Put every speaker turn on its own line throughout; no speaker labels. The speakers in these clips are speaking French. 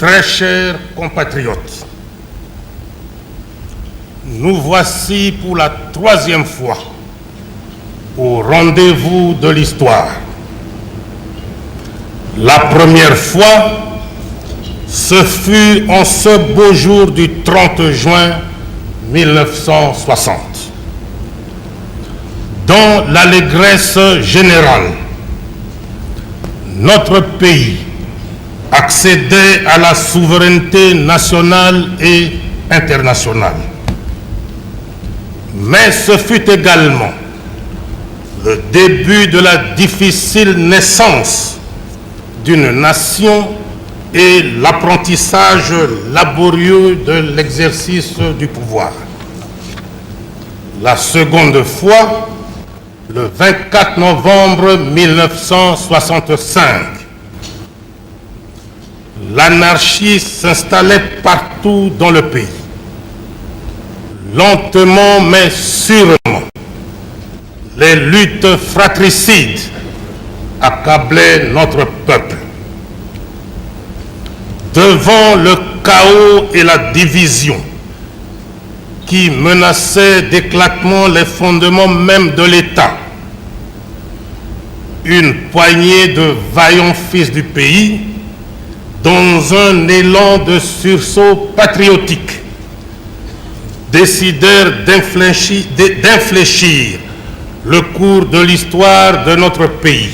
Très chers compatriotes, nous voici pour la troisième fois au rendez-vous de l'histoire. La première fois, ce fut en ce beau jour du 30 juin 1960. Dans l'allégresse générale, notre pays accédait à la souveraineté nationale et internationale. Mais ce fut également le début de la difficile naissance d'une nation et l'apprentissage laborieux de l'exercice du pouvoir. La seconde fois, le 24 novembre 1965, l'anarchie s'installait partout dans le pays. Lentement mais sûrement, les luttes fratricides accablaient notre peuple. Devant le chaos et la division qui menaçaient d'éclatement les fondements même de l'État, une poignée de vaillants fils du pays, dans un élan de sursaut patriotique, décidèrent d'infléchir le cours de l'histoire de notre pays.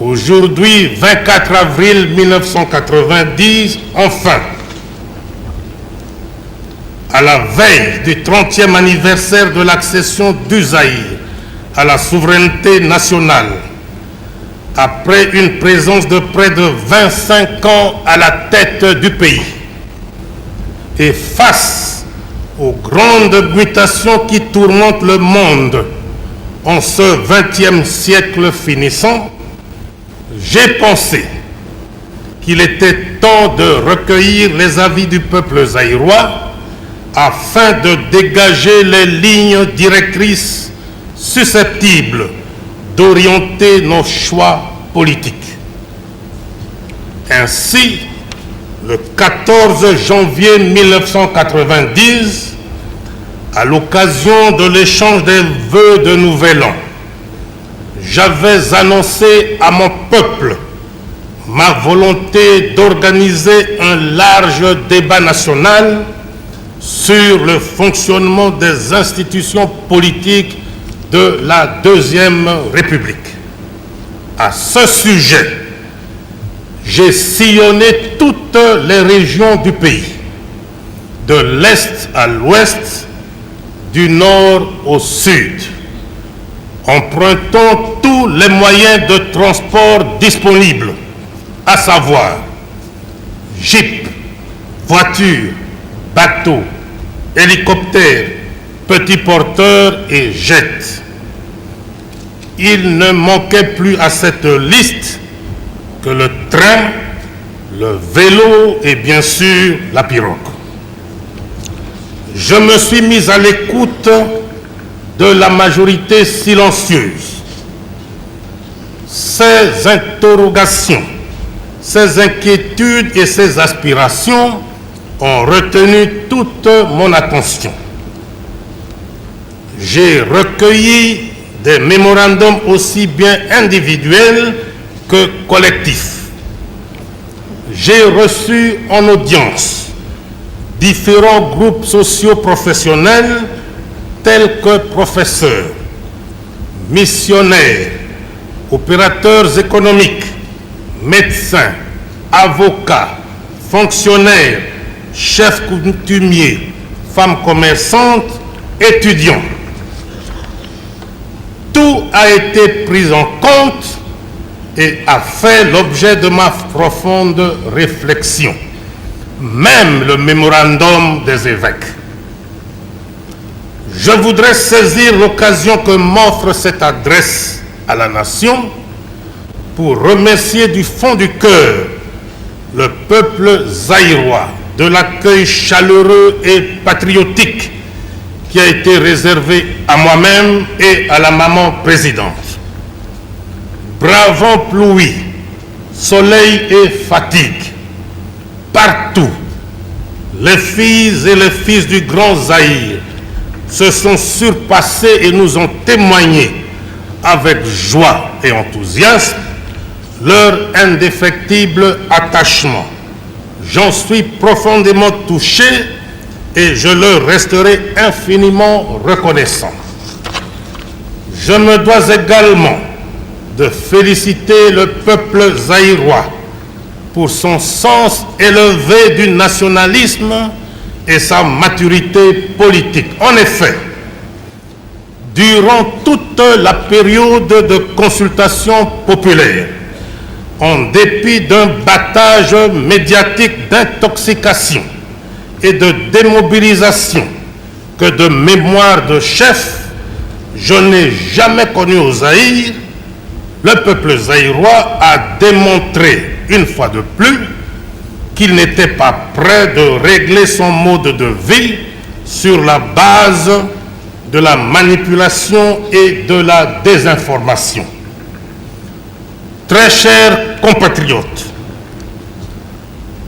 Aujourd'hui, 24 avril 1990, enfin, à la veille du 30e anniversaire de l'accession du Zaïre à la souveraineté nationale, après une présence de près de 25 ans à la tête du pays, et face aux grandes mutations qui tourmentent le monde en ce 20e siècle finissant, j'ai pensé qu'il était temps de recueillir les avis du peuple zaïrois afin de dégager les lignes directrices susceptibles d'orienter nos choix politiques. Ainsi, le 14 janvier 1990, à l'occasion de l'échange des vœux de Nouvel An, j'avais annoncé à mon peuple ma volonté d'organiser un large débat national sur le fonctionnement des institutions politiques de la Deuxième République. À ce sujet, j'ai sillonné toutes les régions du pays, de l'Est à l'Ouest, du Nord au Sud, empruntant tous les moyens de transport disponibles, à savoir jeep, voitures, bateaux, hélicoptères, petits porteurs et jets. Il ne manquait plus à cette liste que le train, le vélo et bien sûr la pirogue. Je me suis mis à l'écoute de la majorité silencieuse. Ces interrogations, ces inquiétudes et ces aspirations ont retenu toute mon attention. J'ai recueilli des mémorandums aussi bien individuels que collectifs. J'ai reçu en audience différents groupes socio-professionnels tels que professeurs, missionnaires, opérateurs économiques, médecins, avocats, fonctionnaires, chefs coutumiers, femmes commerçantes, étudiants. Tout a été pris en compte et a fait l'objet de ma profonde réflexion, même le mémorandum des évêques. Je voudrais saisir l'occasion que m'offre cette adresse à la nation pour remercier du fond du cœur le peuple zaïrois de l'accueil chaleureux et patriotique qui a été réservé à moi-même et à la maman présidente. Bravant pluie, soleil et fatigue, partout, les filles et les fils du Grand Zaïre se sont surpassés et nous ont témoigné avec joie et enthousiasme leur indéfectible attachement. J'en suis profondément touché et je leur resterai infiniment reconnaissant. Je me dois également de féliciter le peuple zaïrois pour son sens élevé du nationalisme et sa maturité politique. En effet, durant toute la période de consultation populaire, en dépit d'un battage médiatique d'intoxication et de démobilisation que de mémoire de chef, je n'ai jamais connu au Zaïre, le peuple zaïrois a démontré une fois de plus qu'il n'était pas prêt de régler son mode de vie sur la base de la manipulation et de la désinformation. Très chers compatriotes,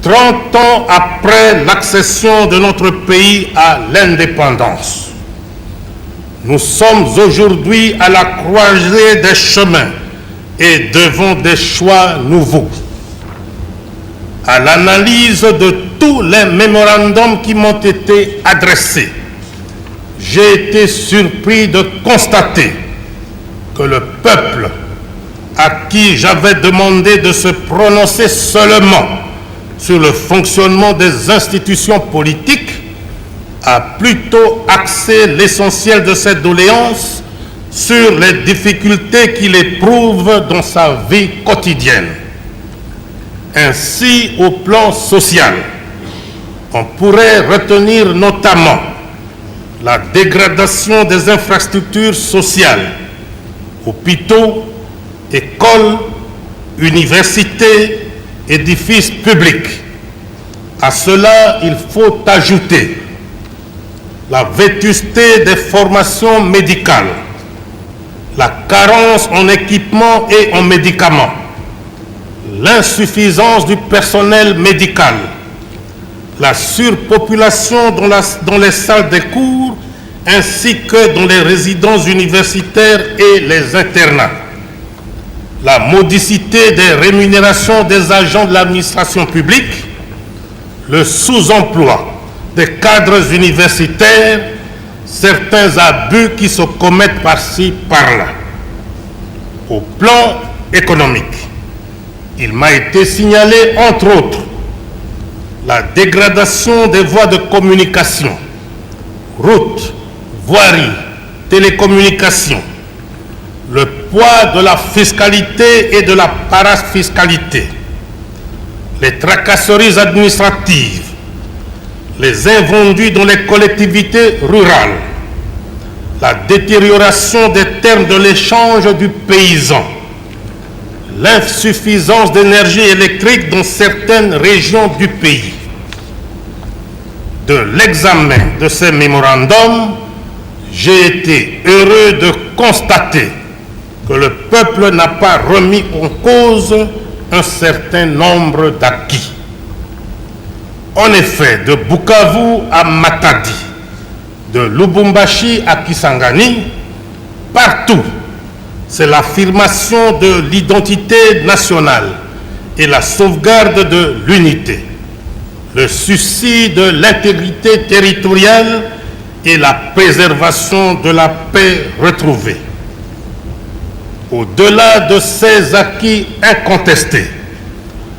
30 ans après l'accession de notre pays à l'indépendance, nous sommes aujourd'hui à la croisée des chemins et devant des choix nouveaux. À l'analyse de tous les mémorandums qui m'ont été adressés, j'ai été surpris de constater que le peuple à qui j'avais demandé de se prononcer seulement sur le fonctionnement des institutions politiques a plutôt axé l'essentiel de cette doléance sur les difficultés qu'il éprouve dans sa vie quotidienne. Ainsi, au plan social, on pourrait retenir notamment la dégradation des infrastructures sociales, hôpitaux, écoles, universités, édifices publics. À cela, il faut ajouter la vétusté des formations médicales, la carence en équipements et en médicaments, l'insuffisance du personnel médical, la surpopulation dans les salles de cours ainsi que dans les résidences universitaires et les internats, la modicité des rémunérations des agents de l'administration publique, le sous-emploi des cadres universitaires, certains abus qui se commettent par-ci, par-là. Au plan économique, il m'a été signalé, entre autres, la dégradation des voies de communication, routes, voiries, télécommunications, le poids de la fiscalité et de la parafiscalité, les tracasseries administratives, les invendus dans les collectivités rurales, la détérioration des termes de l'échange du paysan, l'insuffisance d'énergie électrique dans certaines régions du pays. De l'examen de ces mémorandums, j'ai été heureux de constater que le peuple n'a pas remis en cause un certain nombre d'acquis. En effet, de Bukavu à Matadi, de Lubumbashi à Kisangani, partout, c'est l'affirmation de l'identité nationale et la sauvegarde de l'unité, le souci de l'intégrité territoriale et la préservation de la paix retrouvée. Au-delà de ces acquis incontestés,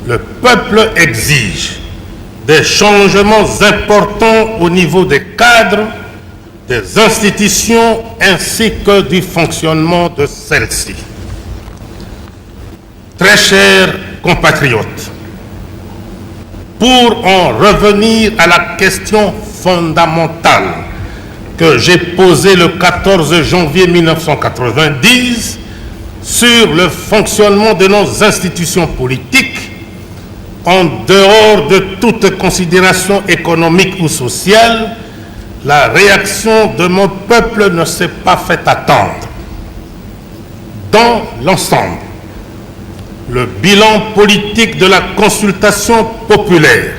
le peuple exige des changements importants au niveau des cadres, des institutions ainsi que du fonctionnement de celles-ci. Très chers compatriotes, pour en revenir à la question fondamentale que j'ai posée le 14 janvier 1990 sur le fonctionnement de nos institutions politiques, en dehors de toute considération économique ou sociale, la réaction de mon peuple ne s'est pas fait attendre. Dans l'ensemble, le bilan politique de la consultation populaire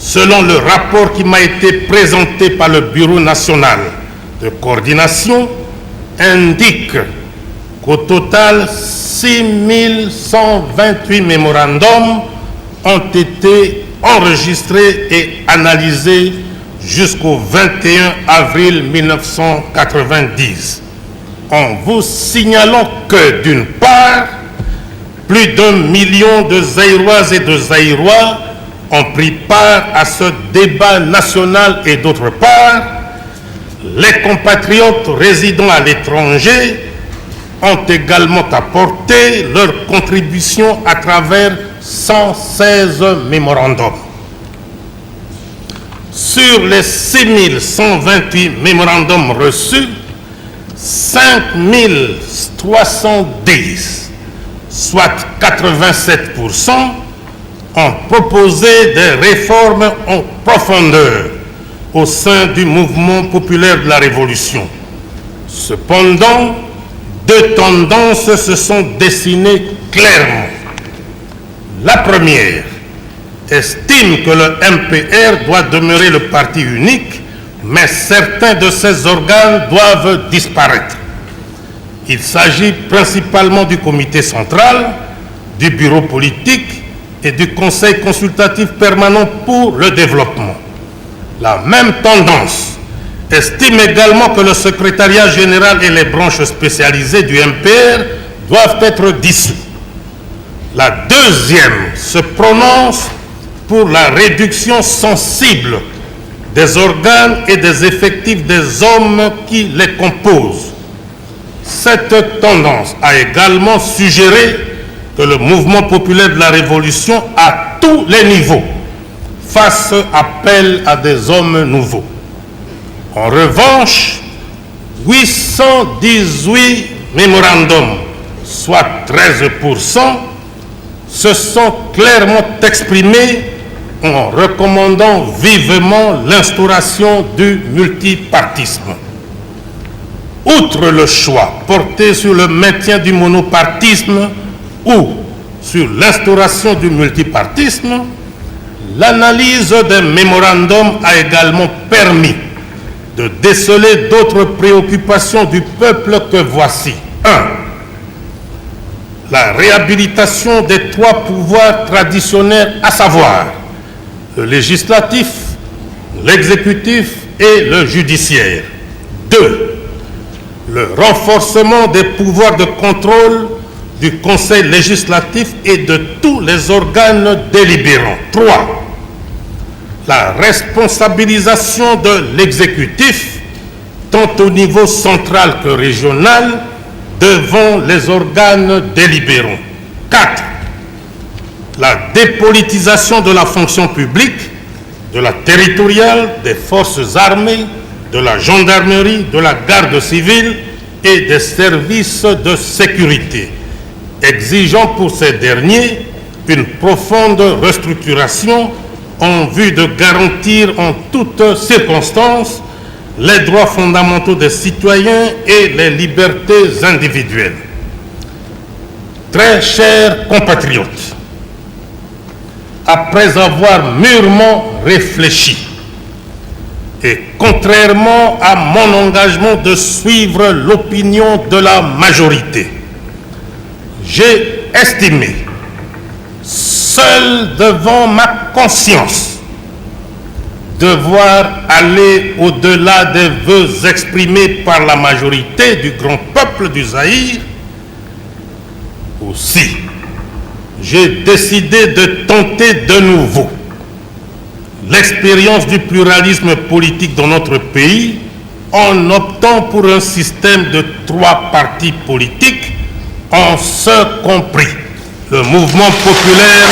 selon le rapport qui m'a été présenté par le Bureau national de coordination, indique qu'au total, 6128 mémorandums ont été enregistrés et analysés jusqu'au 21 avril 1990. En vous signalant que, d'une part, plus d'1 million de Zaïroises et de Zaïrois ont pris part à ce débat national et d'autre part, les compatriotes résidant à l'étranger ont également apporté leur contribution à travers 116 mémorandums. Sur les 6128 mémorandums reçus, 5310, soit 87%, ont proposé des réformes en profondeur au sein du mouvement populaire de la Révolution. Cependant, deux tendances se sont dessinées clairement. La première estime que le MPR doit demeurer le parti unique, mais certains de ses organes doivent disparaître. Il s'agit principalement du comité central, du bureau politique et du conseil consultatif permanent pour le développement. La même tendance estime également que le secrétariat général et les branches spécialisées du MPR doivent être dissous. La deuxième se prononce pour la réduction sensible des organes et des effectifs des hommes qui les composent. Cette tendance a également suggéré que le mouvement populaire de la Révolution, à tous les niveaux, fasse appel à des hommes nouveaux. En revanche, 818 mémorandums, soit 13%, se sont clairement exprimés en recommandant vivement l'instauration du multipartisme. Outre le choix porté sur le maintien du monopartisme ou sur l'instauration du multipartisme, l'analyse des mémorandums a également permis de déceler d'autres préoccupations du peuple que voici. 1. La réhabilitation des trois pouvoirs traditionnels, à savoir le législatif, l'exécutif et le judiciaire. 2. Le renforcement des pouvoirs de contrôle du Conseil législatif et de tous les organes délibérants. 3. La responsabilisation de l'exécutif, tant au niveau central que régional, devant les organes délibérants. 4. La dépolitisation de la fonction publique, de la territoriale, des forces armées, de la gendarmerie, de la garde civile et des services de sécurité, exigeant pour ces derniers une profonde restructuration en vue de garantir en toutes circonstances les droits fondamentaux des citoyens et les libertés individuelles. Très chers compatriotes, après avoir mûrement réfléchi et contrairement à mon engagement de suivre l'opinion de la majorité, j'ai estimé, seul devant ma conscience, devoir aller au-delà des vœux exprimés par la majorité du grand peuple du Zaïre. Aussi, j'ai décidé de tenter de nouveau l'expérience du pluralisme politique dans notre pays en optant pour un système de 3 partis politiques, en ce compris le mouvement populaire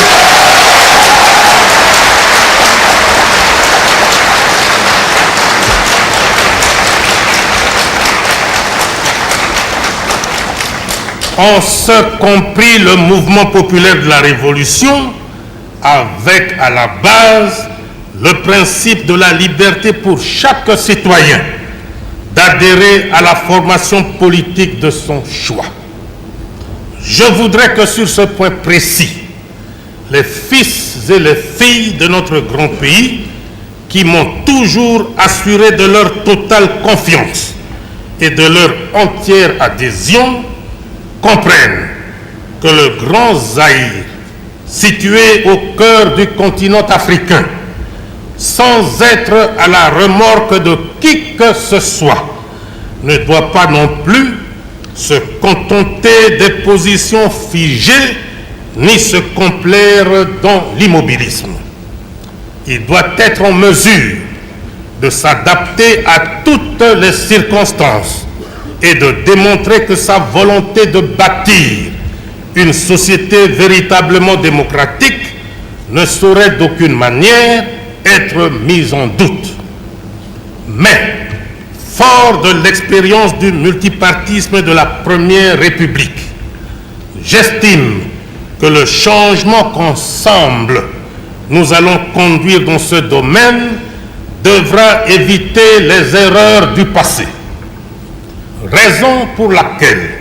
le mouvement populaire de la Révolution, avec à la base le principe de la liberté pour chaque citoyen d'adhérer à la formation politique de son choix. Je voudrais que sur ce point précis, les fils et les filles de notre grand pays qui m'ont toujours assuré de leur totale confiance et de leur entière adhésion comprennent que le Grand Zaïre, situé au cœur du continent africain, sans être à la remorque de qui que ce soit, ne doit pas non plus se contenter des positions figées ni se complaire dans l'immobilisme. Il doit être en mesure de s'adapter à toutes les circonstances et de démontrer que sa volonté de bâtir une société véritablement démocratique ne saurait d'aucune manière être mise en doute. Mais, fort de l'expérience du multipartisme de la Première République, j'estime que le changement qu'ensemble nous allons conduire dans ce domaine devra éviter les erreurs du passé. Raison pour laquelle,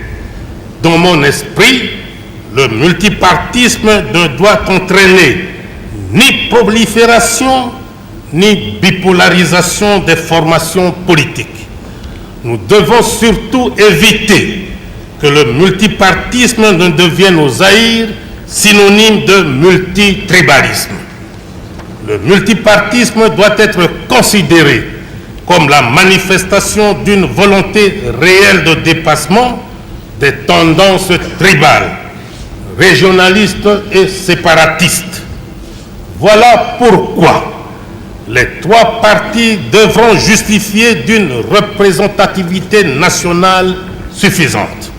dans mon esprit, le multipartisme ne doit entraîner ni prolifération ni bipolarisation des formations politiques. Nous devons surtout éviter que le multipartisme ne devienne au Zaïre synonyme de multitribalisme. Le multipartisme doit être considéré comme la manifestation d'une volonté réelle de dépassement des tendances tribales, régionalistes et séparatistes. Voilà pourquoi les trois partis devront justifier d'une représentativité nationale suffisante.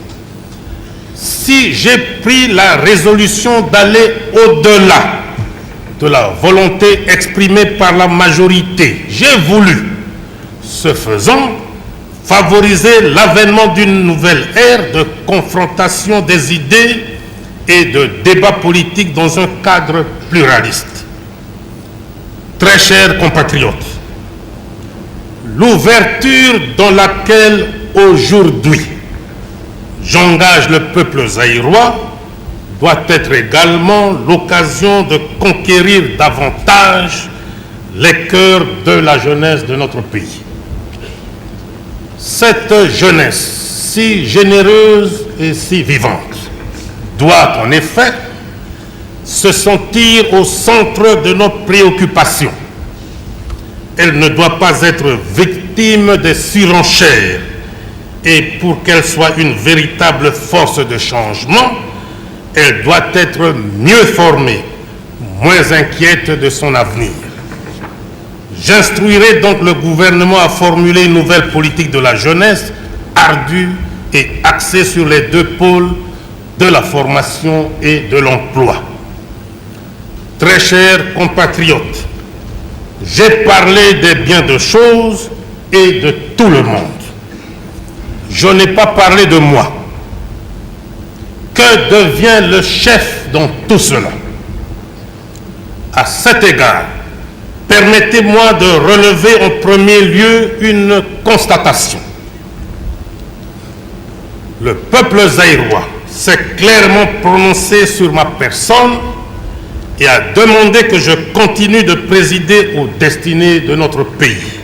Si j'ai pris la résolution d'aller au-delà de la volonté exprimée par la majorité, j'ai voulu, ce faisant, favoriser l'avènement d'une nouvelle ère de confrontation des idées et de débat politique dans un cadre pluraliste. Très chers compatriotes, l'ouverture dans laquelle aujourd'hui j'engage le peuple zaïrois doit être également l'occasion de conquérir davantage les cœurs de la jeunesse de notre pays. Cette jeunesse si généreuse et si vivante doit en effet se sentir au centre de nos préoccupations. Elle ne doit pas être victime des surenchères et pour qu'elle soit une véritable force de changement, elle doit être mieux formée, moins inquiète de son avenir. J'instruirai donc le gouvernement à formuler une nouvelle politique de la jeunesse ardue et axée sur les deux pôles de la formation et de l'emploi. Très chers compatriotes, j'ai parlé des biens de choses et de tout le monde. Je n'ai pas parlé de moi. Que devient le chef dans tout cela? À cet égard, permettez-moi de relever en premier lieu une constatation. Le peuple zaïrois s'est clairement prononcé sur ma personne et a demandé que je continue de présider aux destinées de notre pays.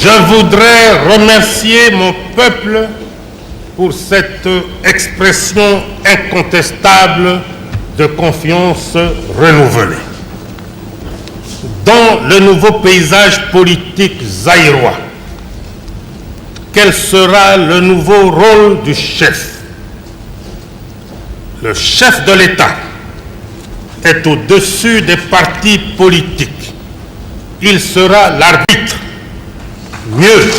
Je voudrais remercier mon peuple pour cette expression incontestable de confiance renouvelée. dans le nouveau paysage politique zaïrois. Quel sera le nouveau rôle du chef? Le chef de l'État est au-dessus des partis politiques. Il sera l'arbitre. Mieux,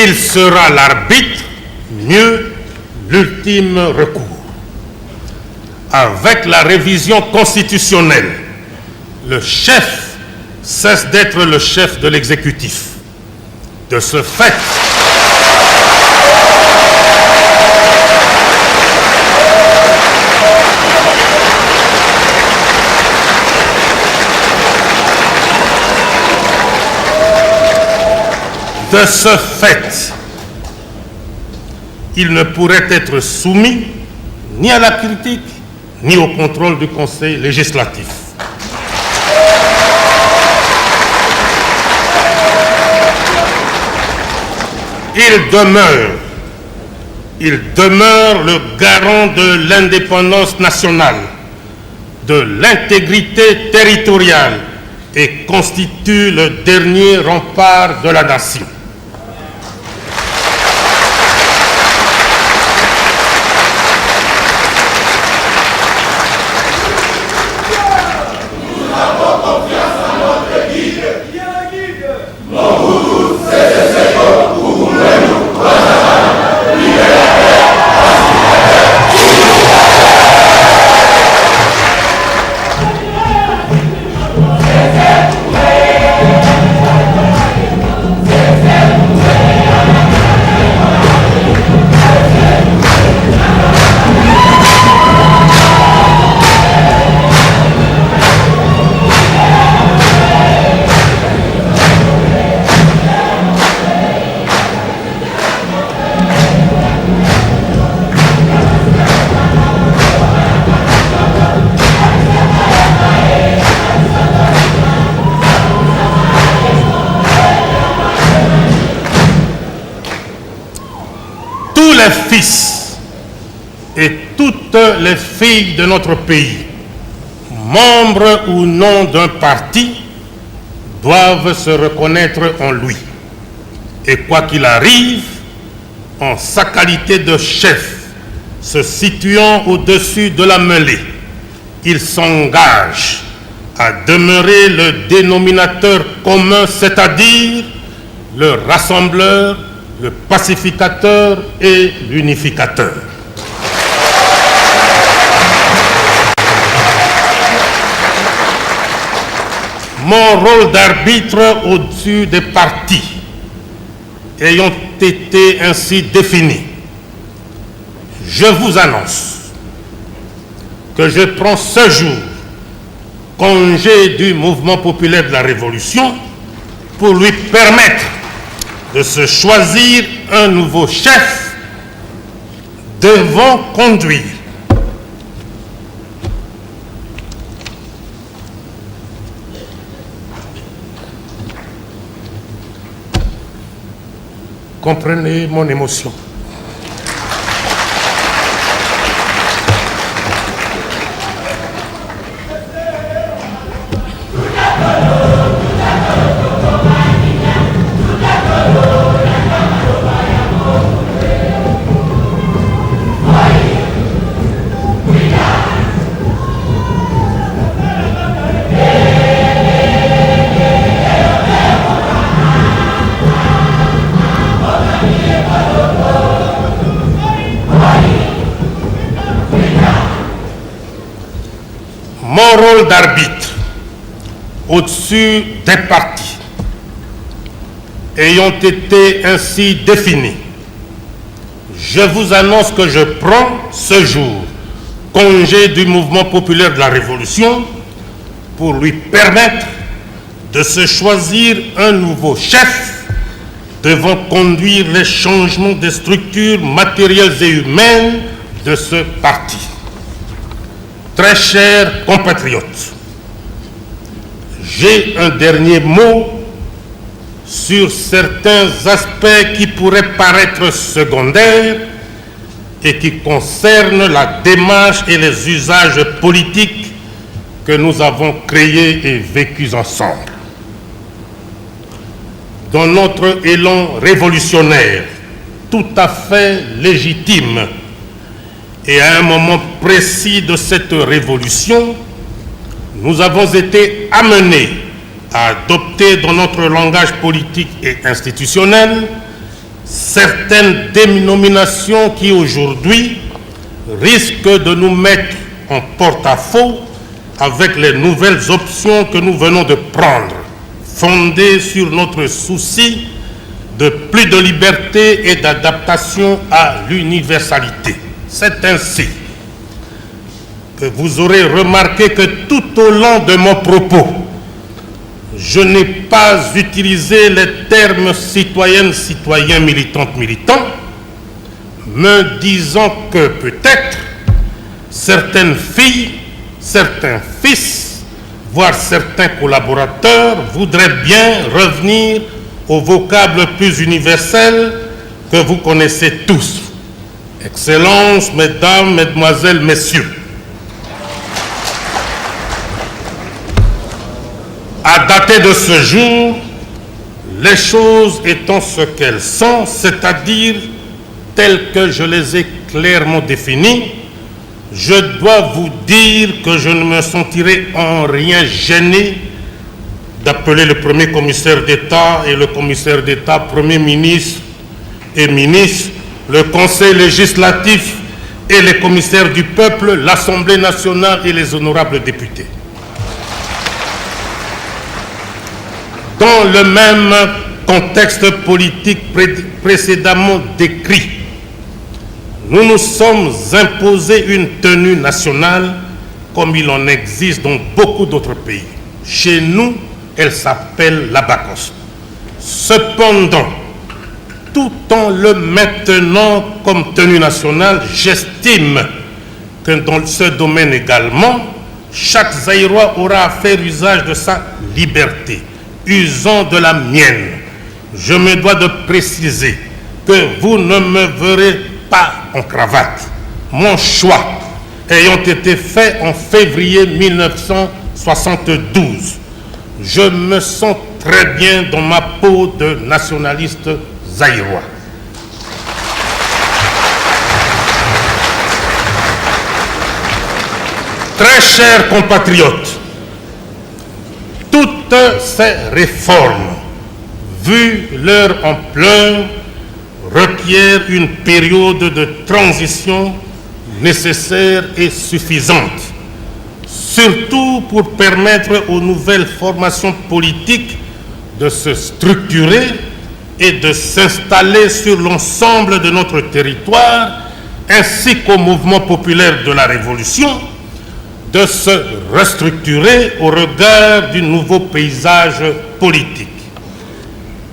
il sera l'arbitre, mieux, l'ultime recours. Avec la révision constitutionnelle, le chef cesse d'être le chef de l'exécutif. De ce fait, il ne pourrait être soumis ni à la critique, ni au contrôle du Conseil législatif. Il demeure le garant de l'indépendance nationale, de l'intégrité territoriale et constitue le dernier rempart de la nation. Les fils et toutes les filles de notre pays, membres ou non d'un parti, doivent se reconnaître en lui. Et quoi qu'il arrive, en sa qualité de chef, se situant au-dessus de la mêlée, il s'engage à demeurer le dénominateur commun, c'est-à-dire le rassembleur, le pacificateur et l'unificateur. Mon rôle d'arbitre au-dessus des partis ayant été ainsi défini, je vous annonce que je prends ce jour congé du mouvement populaire de la Révolution pour lui permettre de se choisir un nouveau chef devant conduire comprenez mon émotion. Mon rôle d'arbitre au-dessus des partis ayant été ainsi défini, je vous annonce que je prends ce jour congé du mouvement populaire de la Révolution pour lui permettre de se choisir un nouveau chef devant conduire les changements des structures matérielles et humaines de ce parti. Très chers compatriotes, j'ai un dernier mot sur certains aspects qui pourraient paraître secondaires et qui concernent la démarche et les usages politiques que nous avons créés et vécus ensemble. Dans notre élan révolutionnaire, tout à fait légitime, et à un moment précis de cette révolution, nous avons été amenés à adopter dans notre langage politique et institutionnel certaines dénominations qui aujourd'hui risquent de nous mettre en porte-à-faux avec les nouvelles options que nous venons de prendre, fondées sur notre souci de plus de liberté et d'adaptation à l'universalité. C'est ainsi que vous aurez remarqué que tout au long de mon propos, je n'ai pas utilisé les termes citoyennes, citoyens, militantes, militants, me disant que peut-être certaines filles, certains fils, voire certains collaborateurs voudraient bien revenir au vocable plus universel que vous connaissez tous. Excellences, mesdames, mesdemoiselles, messieurs. À dater de ce jour, les choses étant ce qu'elles sont, c'est-à-dire telles que je les ai clairement définies, je dois vous dire que je ne me sentirai en rien gêné d'appeler le premier commissaire d'État et le commissaire d'État, premier ministre et ministre, le Conseil législatif et les commissaires du peuple, l'Assemblée nationale et les honorables députés. Dans le même contexte politique précédemment décrit, nous nous sommes imposés une tenue nationale comme il en existe dans beaucoup d'autres pays. Chez nous, elle s'appelle l'abacos. Cependant, tout en le maintenant comme tenue nationale, j'estime que dans ce domaine également, chaque Zaïrois aura à faire usage de sa liberté, usant de la mienne. Je me dois de préciser que vous ne me verrez pas en cravate. Mon choix ayant été fait en février 1972, je me sens très bien dans ma peau de nationaliste zaïrois. Très chers compatriotes, toutes ces réformes, vu leur ampleur, requièrent une période de transition nécessaire et suffisante, surtout pour permettre aux nouvelles formations politiques de se structurer et de s'installer sur l'ensemble de notre territoire, ainsi qu'au mouvement populaire de la Révolution, de se restructurer au regard du nouveau paysage politique.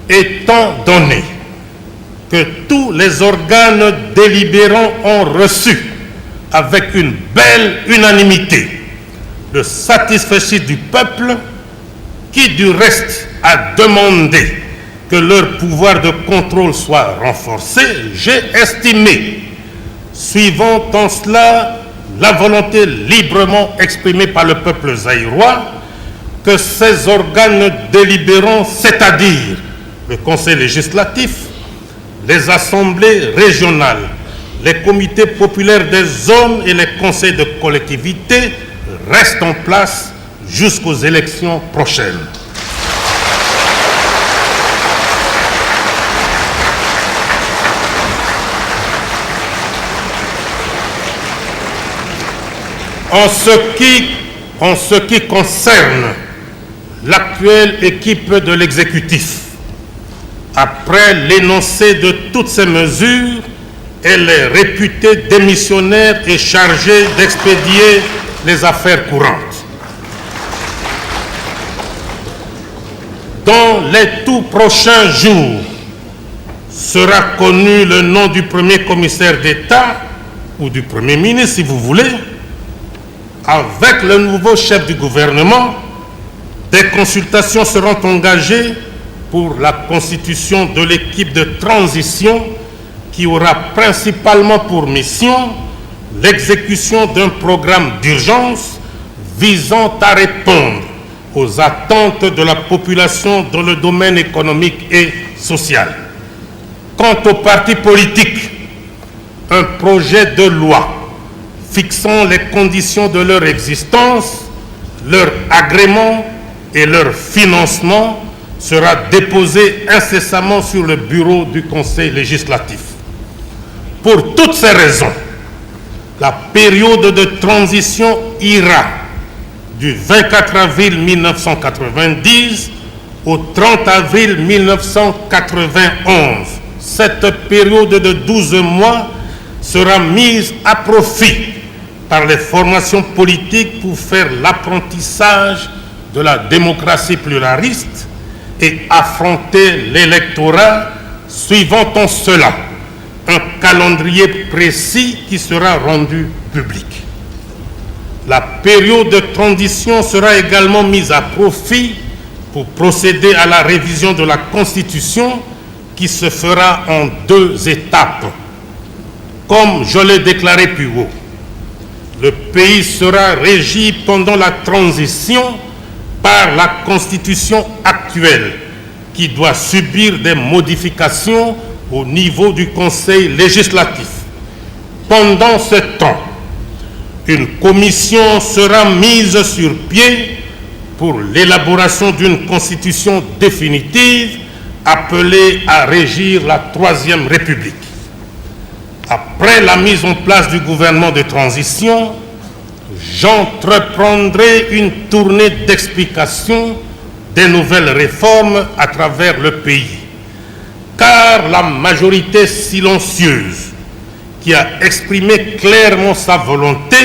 Étant donné que tous les organes délibérants ont reçu avec une belle unanimité le satisfecit du peuple, qui du reste a demandé que leur pouvoir de contrôle soit renforcé, j'ai estimé, suivant en cela la volonté librement exprimée par le peuple zaïrois, que ces organes délibérants, c'est-à-dire le Conseil législatif, les assemblées régionales, les comités populaires des zones et les conseils de collectivité restent en place jusqu'aux élections prochaines. En ce qui concerne l'actuelle équipe de l'exécutif, après l'énoncé de toutes ces mesures, elle est réputée démissionnaire et chargée d'expédier les affaires courantes. Dans les tout prochains jours, sera connu le nom du premier commissaire d'État ou du premier ministre, si vous voulez, avec le nouveau chef du gouvernement, des consultations seront engagées pour la constitution de l'équipe de transition qui aura principalement pour mission l'exécution d'un programme d'urgence visant à répondre aux attentes de la population dans le domaine économique et social. Quant aux partis politiques, un projet de loi fixant les conditions de leur existence, leur agrément et leur financement sera déposé incessamment sur le bureau du Conseil législatif. Pour toutes ces raisons, la période de transition ira du 24 avril 1990 au 30 avril 1991. Cette période de 12 mois sera mise à profit par les formations politiques pour faire l'apprentissage de la démocratie pluraliste et affronter l'électorat suivant en cela un calendrier précis qui sera rendu public. La période de transition sera également mise à profit pour procéder à la révision de la Constitution qui se fera en 2 étapes. Comme je l'ai déclaré plus haut, le pays sera régi pendant la transition par la Constitution actuelle qui doit subir des modifications au niveau du Conseil législatif. Pendant ce temps, une commission sera mise sur pied pour l'élaboration d'une constitution définitive appelée à régir la Troisième République. Après la mise en place du gouvernement de transition, j'entreprendrai une tournée d'explication des nouvelles réformes à travers le pays, car la majorité silencieuse qui a exprimé clairement sa volonté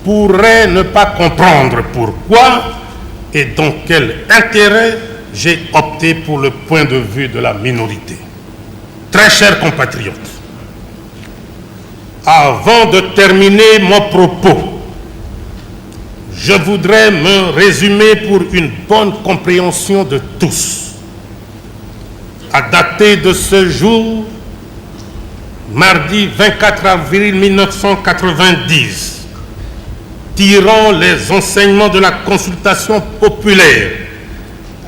pourrait ne pas comprendre pourquoi et dans quel intérêt j'ai opté pour le point de vue de la minorité. Très chers compatriotes, avant de terminer mon propos, je voudrais me résumer pour une bonne compréhension de tous. À dater de ce jour, mardi 24 avril 1990, tirant les enseignements de la consultation populaire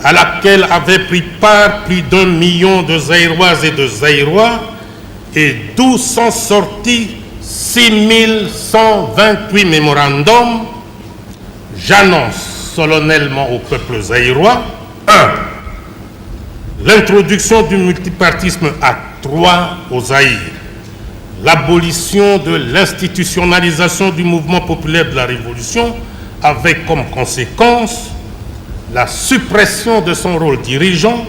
à laquelle avaient pris part plus d'1 million de Zaïroises et de Zaïrois et d'où sont sortis 6128 mémorandums, j'annonce solennellement au peuple zaïrois 1. L'introduction du multipartisme à 3 au Zaïre, l'abolition de l'institutionnalisation du mouvement populaire de la Révolution avec comme conséquence la suppression de son rôle dirigeant,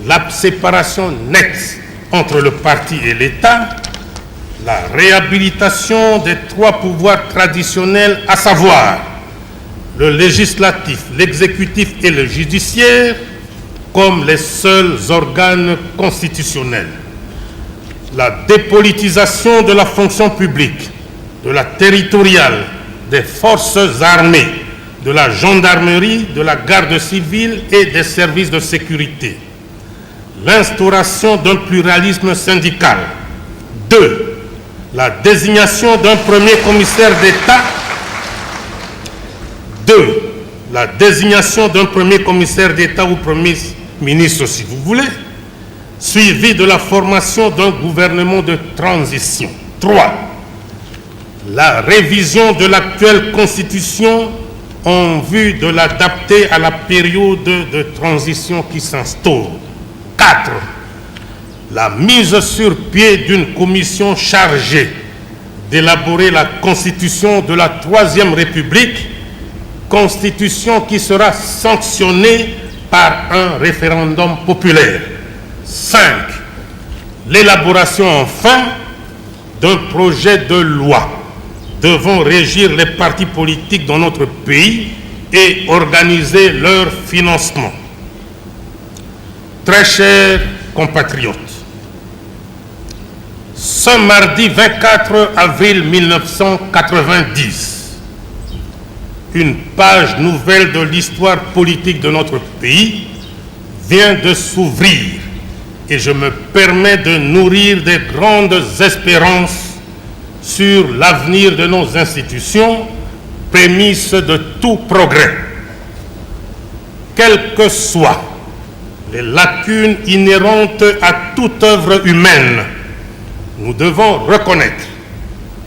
la séparation nette entre le parti et l'État, la réhabilitation des 3 pouvoirs traditionnels, à savoir le législatif, l'exécutif et le judiciaire, comme les seuls organes constitutionnels. La dépolitisation de la fonction publique, de la territoriale, des forces armées, de la gendarmerie, de la garde civile et des services de sécurité. L'instauration d'un pluralisme syndical. 2. La désignation d'un premier commissaire d'État. 2. La désignation d'un premier commissaire d'État ou premier ministre, si vous voulez, suivi de la formation d'un gouvernement de transition. 3. La révision de l'actuelle Constitution en vue de l'adapter à la période de transition qui s'instaure. 4. La mise sur pied d'une commission chargée d'élaborer la Constitution de la Troisième République, Constitution qui sera sanctionnée par un référendum populaire. 5. L'élaboration enfin d'un projet de loi devant régir les partis politiques dans notre pays et organiser leur financement. Très chers compatriotes, ce mardi 24 avril 1990, une page nouvelle de l'histoire politique de notre pays vient de s'ouvrir et je me permets de nourrir des grandes espérances sur l'avenir de nos institutions, prémisse de tout progrès. Quelles que soient les lacunes inhérentes à toute œuvre humaine, nous devons reconnaître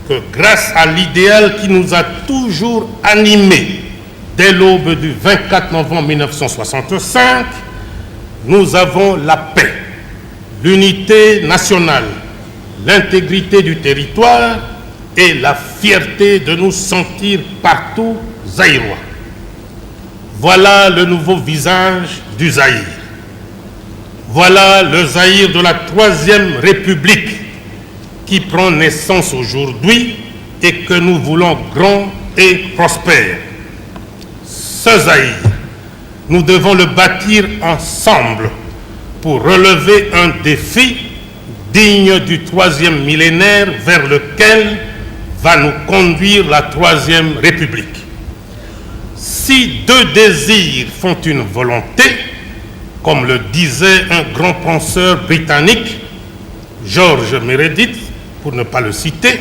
que grâce à l'idéal qui nous a toujours animés dès l'aube du 24 novembre 1965, nous avons la paix, l'unité nationale, l'intégrité du territoire et la fierté de nous sentir partout zaïrois. Voilà le nouveau visage du Zaïre. Voilà le Zaïre de la Troisième République qui prend naissance aujourd'hui et que nous voulons grand et prospère. Ce Zaïre, nous devons le bâtir ensemble pour relever un défi digne du troisième millénaire vers lequel va nous conduire la Troisième République. Si deux désirs font une volonté, comme le disait un grand penseur britannique, George Meredith, pour ne pas le citer,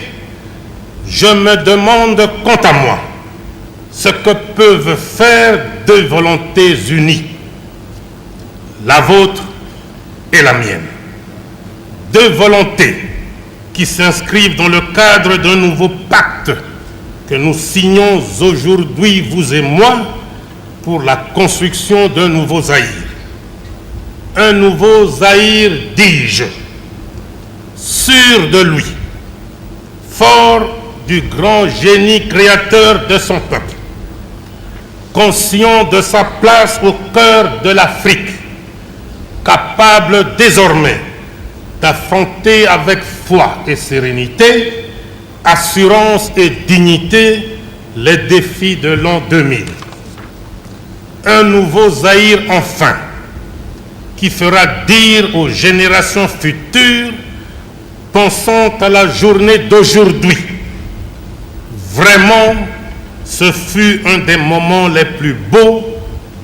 je me demande quant à moi ce que peuvent faire deux volontés unies, la vôtre et la mienne. Deux volontés qui s'inscrivent dans le cadre d'un nouveau pacte que nous signons aujourd'hui, vous et moi, pour la construction d'un nouveau Zaïre. Un nouveau Zaïre, dis-je, sûr de lui, fort du grand génie créateur de son peuple, conscient de sa place au cœur de l'Afrique, capable désormais d'affronter avec foi et sérénité, assurance et dignité les défis de l'an 2000. Un nouveau Zaïre enfin, qui fera dire aux générations futures, pensant à la journée d'aujourd'hui, vraiment, ce fut un des moments les plus beaux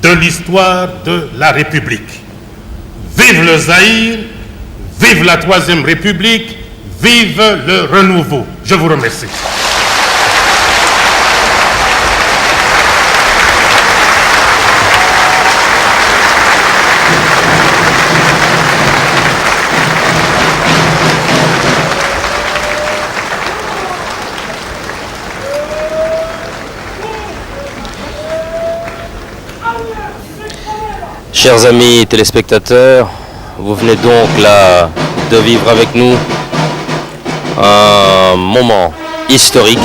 de l'histoire de la République. Vive le Zaïre, vive la Troisième République, vive le renouveau. Je vous remercie.
Chers amis téléspectateurs, vous venez donc là de vivre avec nous un moment historique.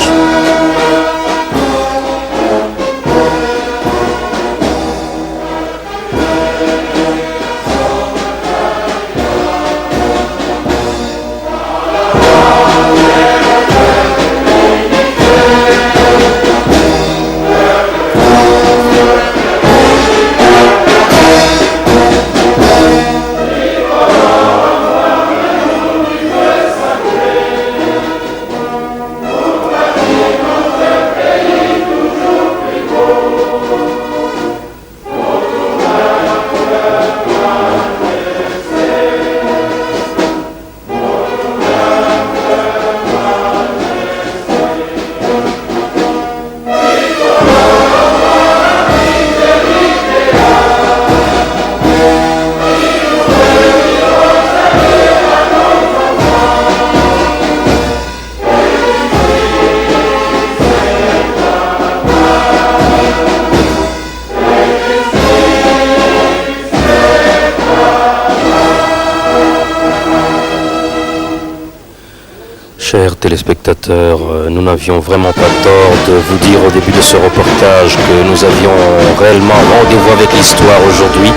Chers téléspectateurs, nous n'avions vraiment pas tort de vous dire au début de ce reportage que nous avions réellement rendez-vous avec l'histoire aujourd'hui.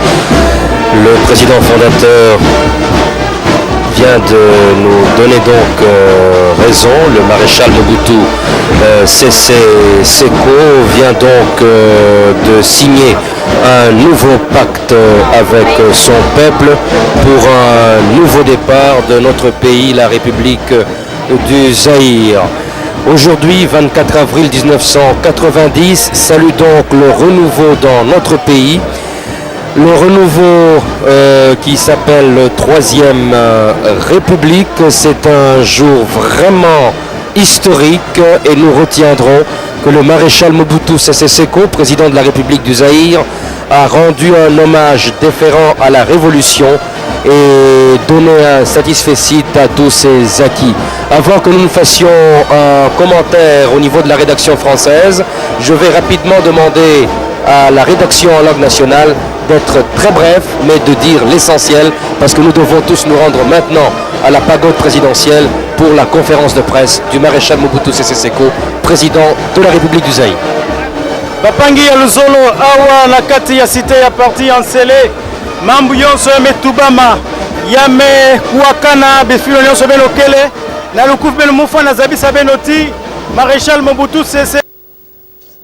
Le président fondateur vient de nous donner donc raison. Le maréchal Mobutu Sese Seko vient donc de signer un nouveau pacte avec son peuple pour un nouveau départ de notre pays, la République du Zaïre. Aujourd'hui, 24 avril 1990, salue donc le renouveau dans notre pays. Le renouveau qui s'appelle le 3e République, c'est un jour vraiment historique et nous retiendrons que le maréchal Mobutu Sese Seko, président de la République du Zaïre, a rendu un hommage déférent à la révolution et donné un satisfecit à tous ses acquis. Avant que nous ne fassions un commentaire au niveau de la rédaction française, je vais rapidement demander à la rédaction en langue nationale d'être très bref, mais de dire l'essentiel, parce que nous devons tous nous rendre maintenant à la pagode présidentielle pour la conférence de presse du maréchal Mobutu Sese Seko, président de la République du Zaïre.
Bapangi ya Luzolo awa na kati ya cité ya parti Ansele mambu yonso metubama yame kuakana befilo nyonso benokele na lukufu beno mufa na zabisa benoti maréchal Mobutu Sese